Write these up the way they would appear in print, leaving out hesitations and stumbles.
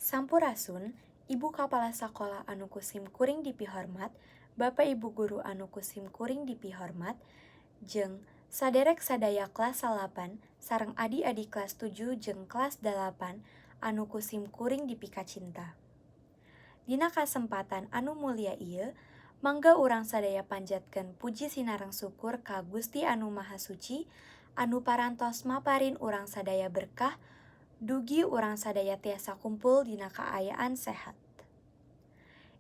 Sampurasun, Ibu Kapala Sakola anu kusim kuring dipihormat, Bapak Ibu Guru anu kusim kuring dipihormat, jeung saderek sadaya kelas 8 sareng adik-adik kelas 7 jeung kelas 8 anu kusim kuring dipikacinta. Dina kasempatan anu mulia ieu, mangga urang sadaya panjatkeun puji sinareng syukur ka Gusti anu Maha Suci, anu parantos maparin urang sadaya berkah, dugi urang sadaya tiasa kumpul dina kaayaan sehat.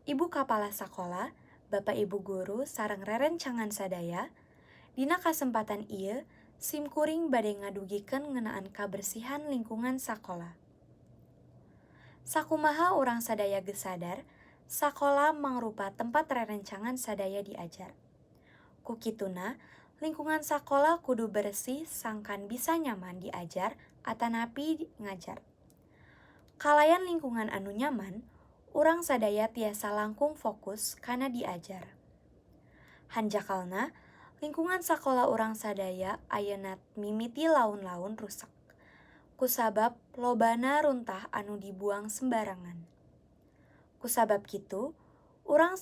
Ibu Kapala Sakola, Bapak Ibu Guru sareng rerencangan sadaya, dina kasempatan ieu, simkuring bade ngadugikeun ngeunaan kabersihan lingkungan sakola. Sakumaha urang sadaya geus sadar, sakola mangrupa tempat rerencangan sadaya diajar. Ku kituna, lingkungan sakola kudu bersih sangkan bisa nyaman diajar atanapi ngajar. Kalayan lingkungan anu nyaman, urang sadaya tiasa langkung fokus kana diajar. Hanjakalna, lingkungan sakola urang sadaya ayeuna mimiti laun-laun rusak. Kusabab lobana runtah anu dibuang sembarangan. Kusabab kitu, urang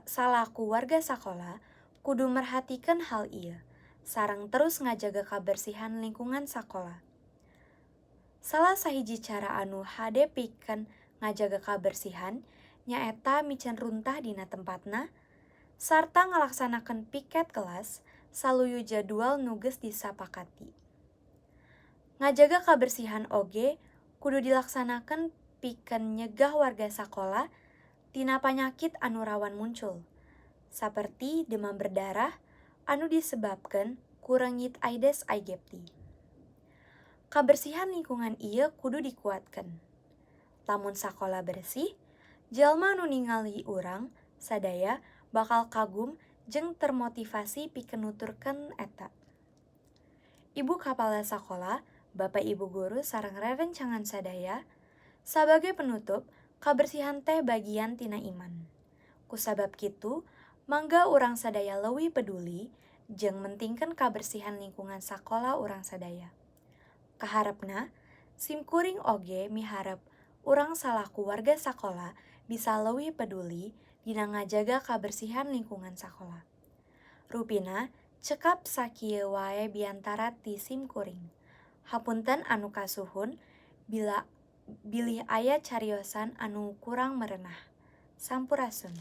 salaku warga sakola kudu merhatikeun hal ieu, sareng terus ngajaga kabersihan lingkungan sakola. Salah sahiji cara anu hade pikeun ngajaga kabersihan nyaeta micen runtah dina tempatna, sarta ngalaksanakeun piket kelas saluyu jadwal nu geus disapakati. Ngajaga kabersihan oge kudu dilaksanakeun pikeun nyegah warga sakola tina panyakit anu rawan muncul, saperti demam berdarah anu disebabkeun ku reungit Aedes aegypti. Kabersihan lingkungan ieu kudu dikuatkeun. Lamun sakola bersih, jalma anu ningali urang sadaya bakal kagum jeung termotivasi pikeun nuturkeun eta. Ibu Kapala Sakola, Bapak Ibu Guru sareng rerencangan sadaya, sabagai penutup, kabersihan teh bagian tina iman. Kusabab kitu, mangga urang sadaya leuwih peduli jeung mentingkeun kabersihan lingkungan sakola urang sadaya. Kaharepna, simkuring oge miharep urang salaku warga sakola bisa leuwih peduli dina ngajaga kabersihan lingkungan sakola. Rupina, cekap sakieu wae biantara ti simkuring. Hapunten anu kasuhun, bilih aya cariosan anu kurang merenah. Sampurasun.